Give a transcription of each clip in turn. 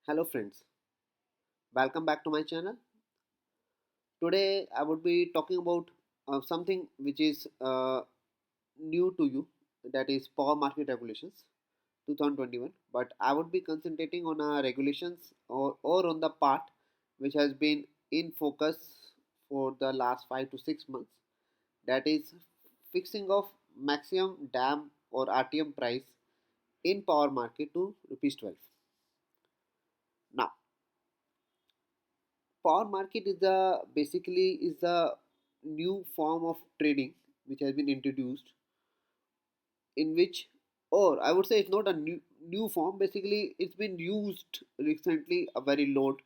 Hello friends, welcome back to my channel. Today I would be talking about something which is new to you, that is power market regulations 2021, but I would be concentrating on regulations or on the part which has been in focus for the last 5 to 6 months, that is fixing of maximum dam or RTM price in power market to rupees 12. Now power market is the basically is the new form of trading which has been introduced, in which, or I would say it's not a new form. Basically it's been used recently a very lot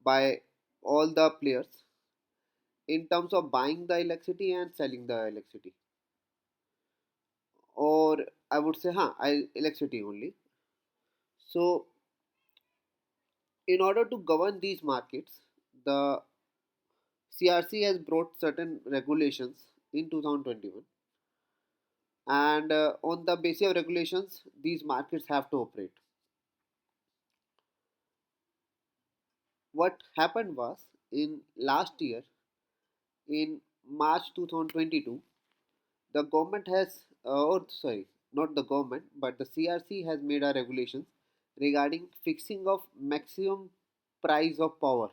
by all the players in terms of buying the electricity and selling the electricity, or I would say electricity only. So in order to govern these markets, the CRC has brought certain regulations in 2021, and on the basis of regulations these markets have to operate. What happened was, in last year, in March 2022, the government has or sorry, not the government but the CRC has made a regulations regarding fixing of maximum price of power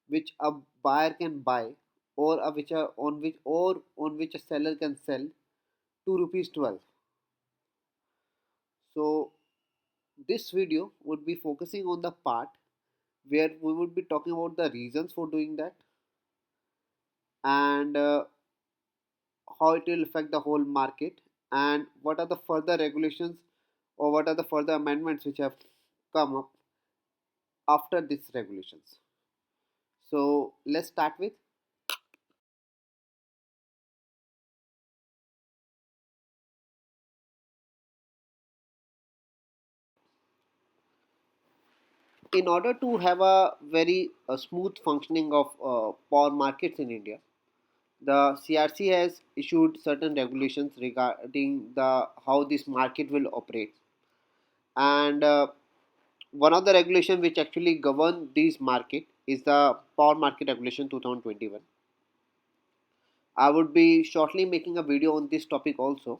which a buyer can buy, or on which a seller can sell to rupees 12. So this video would be focusing on the part where we would be talking about the reasons for doing that, and how it will affect the whole market, and what are the further regulations or what are the further amendments which have come up after these regulations. So let's start with, in order to have a very smooth functioning of power markets in India, the CRC has issued certain regulations regarding the how this market will operate, and one of the regulation which actually govern this market is the power market regulation 2021. I would be shortly making a video on this topic also,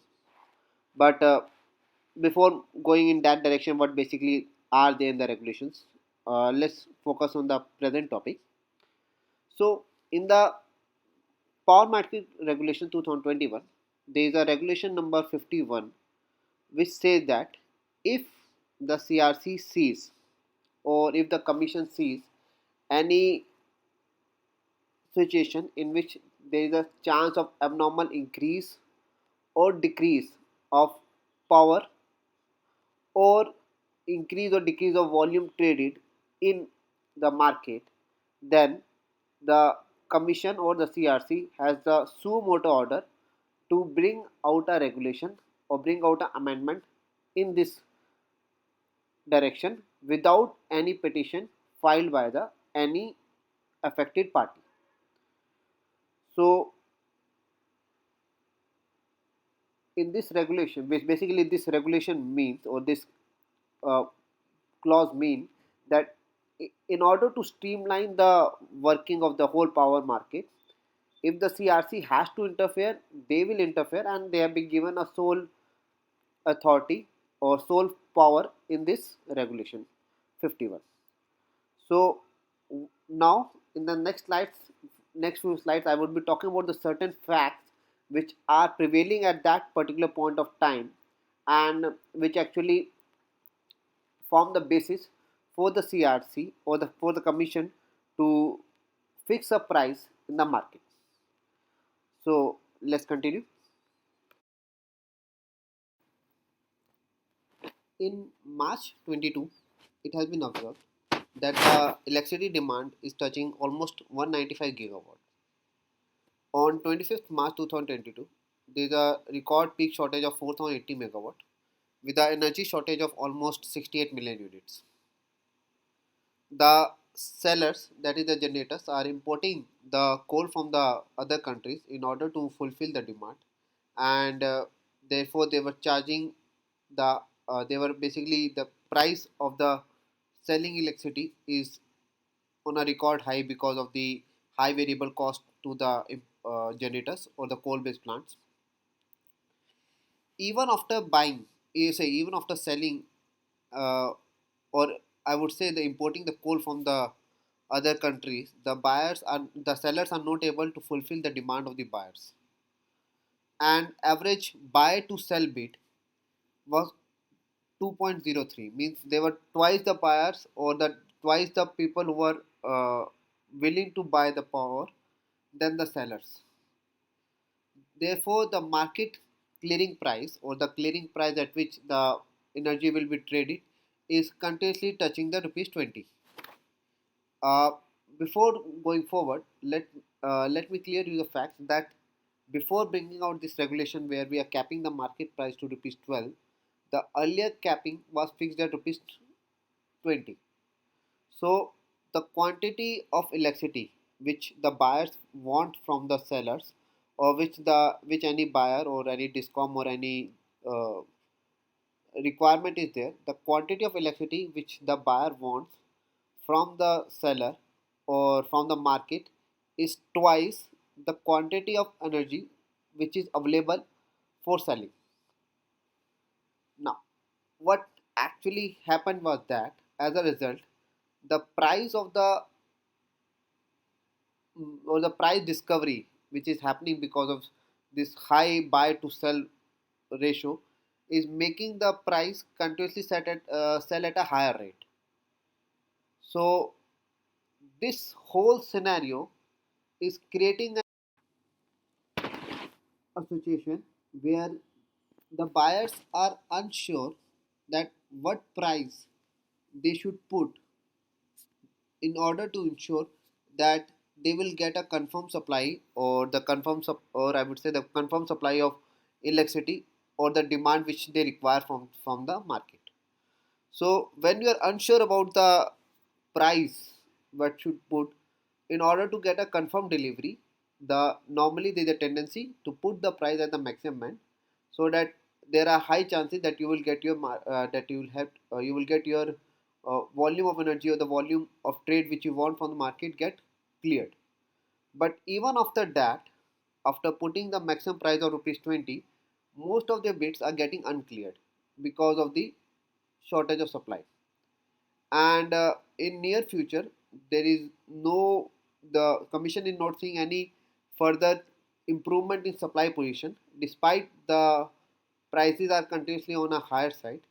but before going in that direction, what basically are they in the regulations, let's focus on the present topic. So in the power market regulation 2021, there is a regulation number 51 which says that if the CRC sees, or if the commission sees any situation in which there is a chance of abnormal increase or decrease of power, or increase or decrease of volume traded in the market, then the commission or the CRC has the suo motu order to bring out a regulation or bring out an amendment in this direction without any petition filed by the any affected party. So in this regulation, which basically this regulation means, or this uh, clause mean that in order to streamline the working of the whole power market, if the CRC has to interfere, they will interfere, and they have been given a sole authority or sole power in this regulation 51. So now in the next few slides, I would be talking about the certain facts which are prevailing at that particular point of time, and which actually form the basis for the CRC or for the commission to fix a price in the market. So let's continue. In March 22, it has been observed that the electricity demand is touching almost 195 gigawatt. On 25th March 2022, there is a record peak shortage of 4080 megawatt with an energy shortage of almost 68 million units. The sellers, that is the generators, are importing the coal from the other countries in order to fulfill the demand, and therefore they were charging the they were basically the price of the selling electricity is on a record high because of the high variable cost to the generators or the coal-based plants. Even after buying, even after selling, uh, or I would say the importing the coal from the other countries, the sellers are not able to fulfill the demand of the buyers. And average buy to sell bid was 2.03, means they were twice the buyers or the twice the people who were willing to buy the power than the sellers. Therefore, the market clearing price or the clearing price at which the energy will be traded is continuously touching the rupees 20. Uh, Before going forward, let me clear you the fact that before bringing out this regulation where we are capping the market price to rupees 12, the earlier capping was fixed at rupees 20. So the quantity of electricity which the buyers want from the sellers, or which any buyer or any discom or any uh, requirement is there, the quantity of electricity which the buyer wants from the seller or from the market is twice the quantity of energy which is available for selling. Now, what actually happened was that as a result, the price of the or the price discovery which is happening because of this high buy to sell ratio is making the price continuously sell at a higher rate. So this whole scenario is creating a situation where the buyers are unsure that what price they should put in order to ensure that they will get a confirmed supply or or I would say the confirmed supply of electricity or the demand which they require from the market. So when you are unsure about the price what should put in order to get a confirmed delivery, the normally there is a tendency to put the price at the maximum so that there are high chances that you will get your that you will get your volume of energy or the volume of trade which you want from the market get cleared. But even after that, after putting the maximum price of rupees 20, most of the bids are getting uncleared because of the shortage of supply. And in near future, there is no the commission is not seeing any further improvement in supply position despite the prices are continuously on a higher side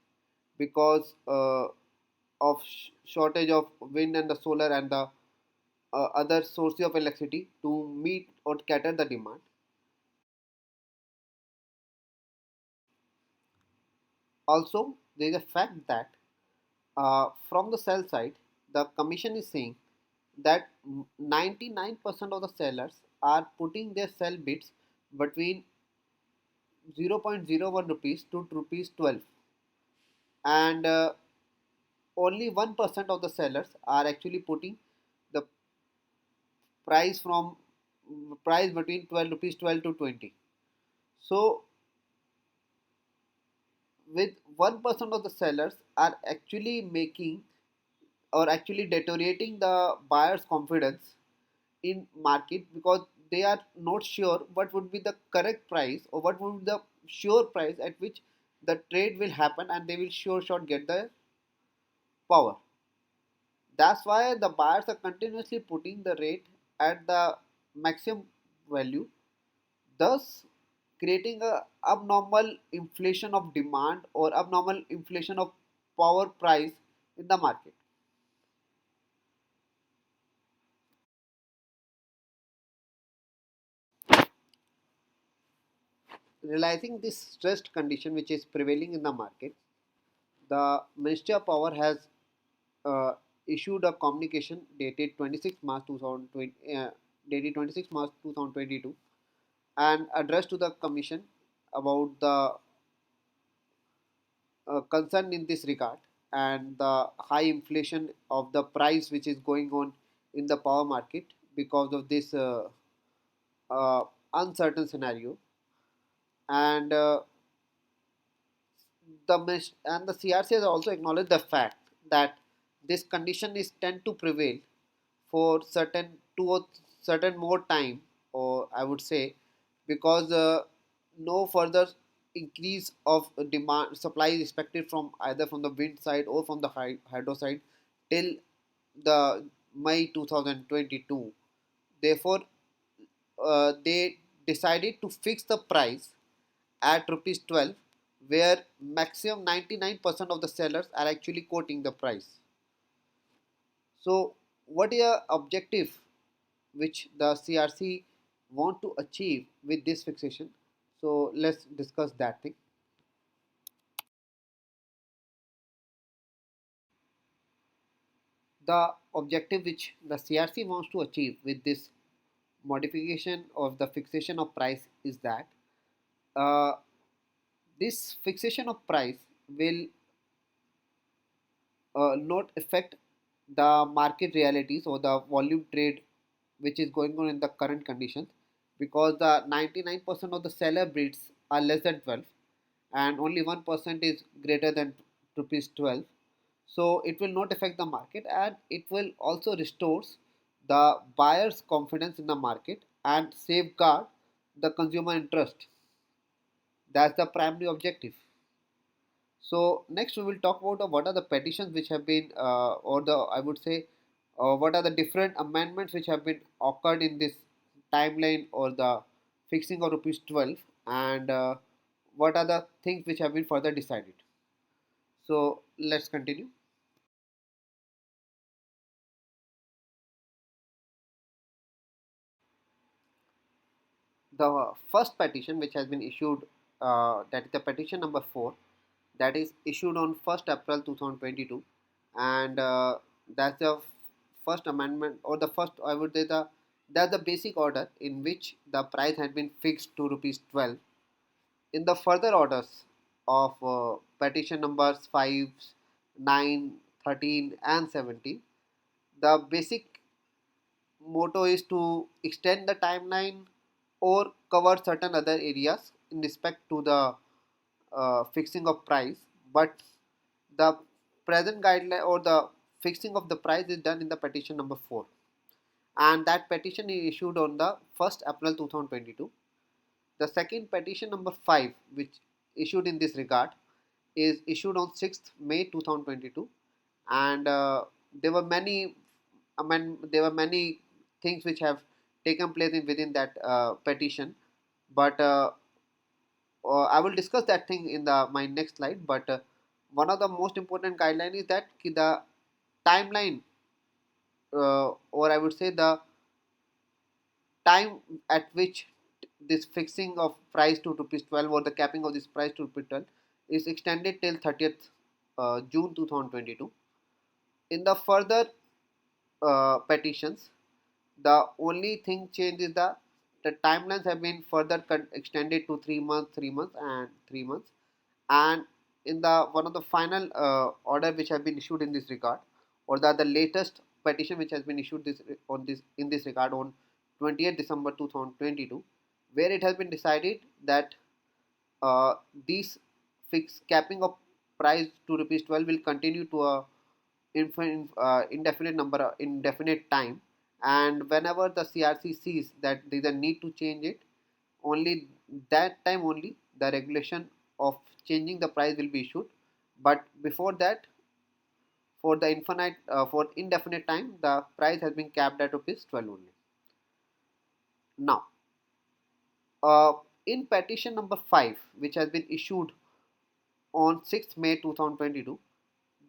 because of shortage of wind and the solar and the other sources of electricity to meet or cater the demand. Also, there is a fact that from the sell side, the commission is saying that 99% of the sellers are putting their sell bids between 0.01 rupees to rupees 12, and only 1% of the sellers are actually putting the price from price between 12 rupees 12 to 20. So with 1% of the sellers are actually making or actually deteriorating the buyer's confidence in market because they are not sure what would be the correct price or what would be the sure price at which the trade will happen and they will sure shot get the power. That's why the buyers are continuously putting the rate at the maximum value, thus creating a abnormal inflation of demand or abnormal inflation of power price in the market. Realizing this stressed condition which is prevailing in the market, the Ministry of Power has uh, issued a communication dated 26 March 2020, dated 26 March 2022 and addressed to the Commission about the concern in this regard and the high inflation of the price which is going on in the power market because of this uh, uncertain scenario. And the CRC has also acknowledged the fact that this condition is tend to prevail for certain more time, or I would say, because no further increase of demand supply is expected from either from the wind side or from the hydro side till the May 2022. Therefore, they decided to fix the price at rupees 12, where maximum 99% of the sellers are actually quoting the price. So, what is the objective which the CRC want to achieve with this fixation? So, let's discuss that thing. The objective which the CRC wants to achieve with this modification of the fixation of price is that uh, this fixation of price will not affect the market realities or the volume trade which is going on in the current conditions, because the 99% of the seller bids are less than 12 and only 1% is greater than rupees 12. So it will not affect the market, and it will also restores the buyer's confidence in the market and safeguard the consumer interest. That's the primary objective. So next we will talk about what are the petitions which have been, or the I would say, what are the different amendments which have been occurred in this timeline or the fixing of rupees 12, and what are the things which have been further decided. So let's continue. The first petition which has been issued, that is the petition number 4, that is issued on 1st April 2022, and that's the first amendment, or the first, I would say, that's the basic order in which the price had been fixed to rupees 12. In the further orders of petition numbers 5, 9, 13 and 17, the basic motto is to extend the timeline or cover certain other areas in respect to the fixing of price, but the present guideline or the fixing of the price is done in the petition number 4, and that petition is issued on the 1st April 2022. The second petition number 5, which issued in this regard, is issued on 6th May 2022, and there were many there were many things which have taken place within that petition, but I will discuss that thing in the my next slide. But one of the most important guideline is that the timeline, or I would say the time at which this fixing of price to rupees 12 or the capping of this price to rupees 12 is extended till 30th June 2022. In the further petitions, the only thing changed is the timelines have been further extended to 3 months, 3 months, and 3 months. And in the one of the final order which have been issued in this regard, or the latest petition which has been issued this on this in this regard on 20th December 2022, where it has been decided that uh, these fixed capping of price to rupees 12 will continue to a indefinite number, indefinite time, and whenever the CRC sees that there is a need to change it, only that time only the regulation of changing the price will be issued. But before that, for indefinite time, the price has been capped at rupees 12 only. Now, uh, in petition number 5, which has been issued on 6th May 2022,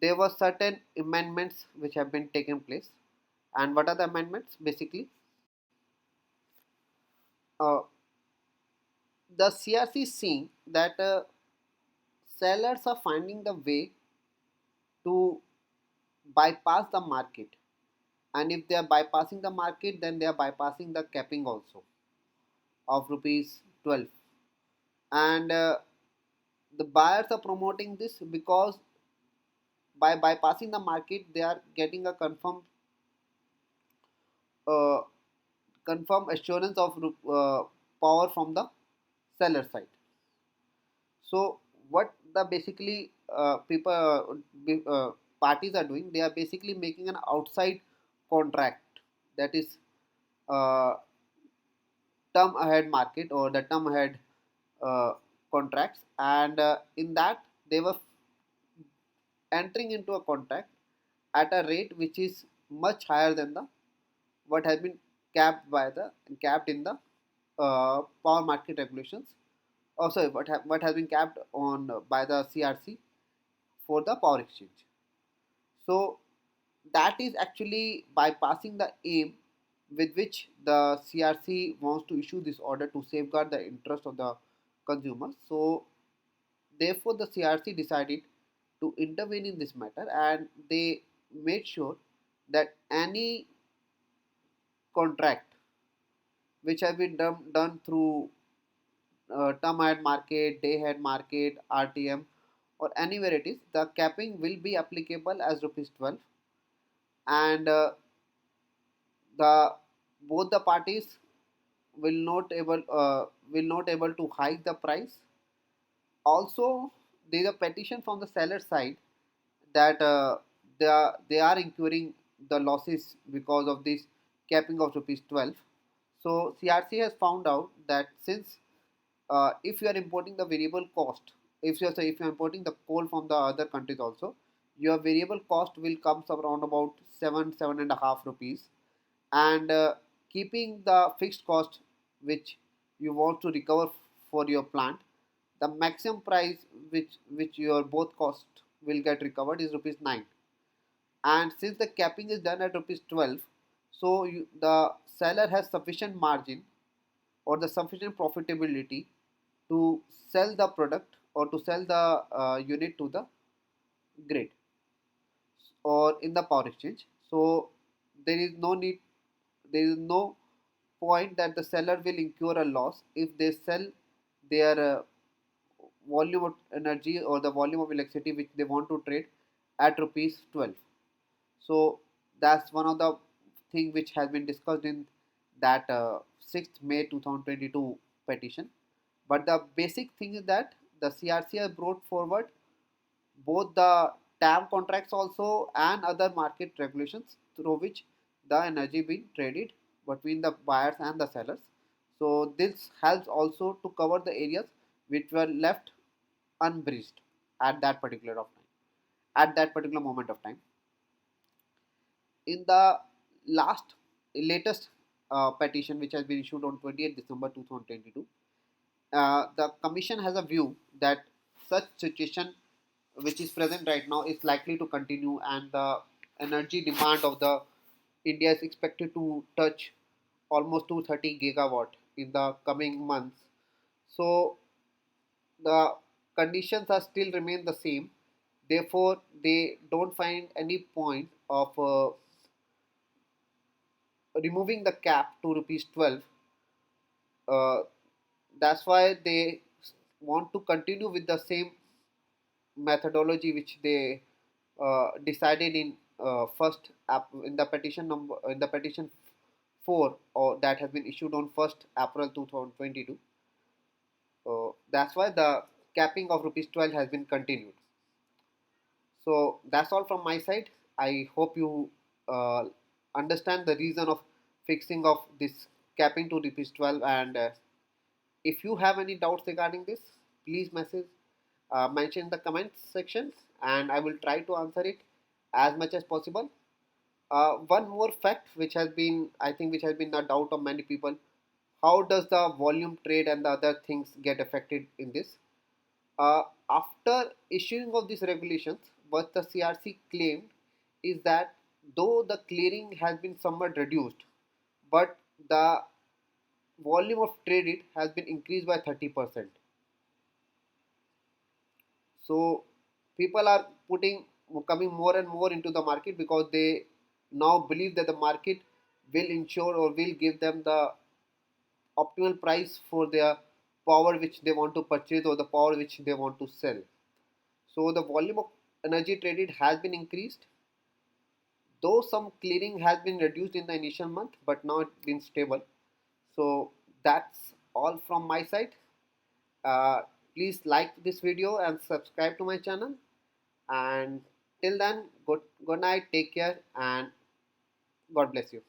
there were certain amendments which have been taken place. And what are the amendments? Basically, uh, the CRC is seeing that sellers are finding the way to bypass the market, and if they are bypassing the market, then they are bypassing the capping also of rupees 12, and the buyers are promoting this because by bypassing the market they are getting a uh, confirm assurance of power from the seller side. So what the basically people parties are doing, they are basically making an outside contract, that is uh, term ahead market or the term ahead contracts, and in that they were entering into a contract at a rate which is much higher than the what has been capped in the power market regulations. Oh, sorry, what has been capped on by the CRC for the power exchange. So that is actually bypassing the aim with which the CRC wants to issue this order to safeguard the interest of the consumer. So therefore, the CRC decided to intervene in this matter, and they made sure that any contract which has been done through term ahead market, day ahead market, RTM, or anywhere it is, the capping will be applicable as rupees 12, and the both the parties will not able to hike the price. Also, there is a petition from the seller side that they are incurring the losses because of this capping of rupees 12. So CRC has found out that since if you are importing the variable cost, if you are importing the coal from the other countries also, your variable cost will comes around about 7.5 rupees, and keeping the fixed cost which you want to recover for your plant, the maximum price which your both cost will get recovered is rupees 9. And since the capping is done at rupees 12, so the seller has sufficient margin or the sufficient profitability to sell the product or to sell the unit to the grid or in the power exchange. So there is no need, there is no point that the seller will incur a loss if they sell their volume of energy or the volume of electricity which they want to trade at rupees 12. So that's one of the thing which has been discussed in that 6th May 2022 petition. But the basic thing is that the CRC has brought forward both the TAM contracts also and other market regulations through which the energy being traded between the buyers and the sellers. So this helps also to cover the areas which were left unbreached at that particular of time, at that particular moment of time. In the last latest petition which has been issued on 20th December 2022, the commission has a view that such situation which is present right now is likely to continue, and the energy demand of the India is expected to touch almost 230 gigawatt in the coming months. So the conditions are still remain the same. Therefore, they don't find any point of removing the cap to rupees 12. Uh, that's why they want to continue with the same methodology which they decided in in the petition number in the petition 4, or that has been issued on 1st April 2022. That's why the capping of rupees 12 has been continued. So that's all from my side. I hope you uh, understand the reason of fixing of this capping to rupees 12, and if you have any doubts regarding this, please mention in the comments section, and I will try to answer it as much as possible. One more fact which has been, I think, which has been a doubt of many people: how does the volume trade and the other things get affected in this? After issuing of these regulations, what the CRC claimed is that though the clearing has been somewhat reduced, but the volume of traded has been increased by 30%. So people are coming more and more into the market because they now believe that the market will ensure or will give them the optimal price for their power which they want to purchase or the power which they want to sell. So the volume of energy traded has been increased, though some clearing has been reduced in the initial month, but now it's been stable. So that's all from my side. uh, Please like this video and subscribe to my channel, and Till then, good night, take care, and God bless you.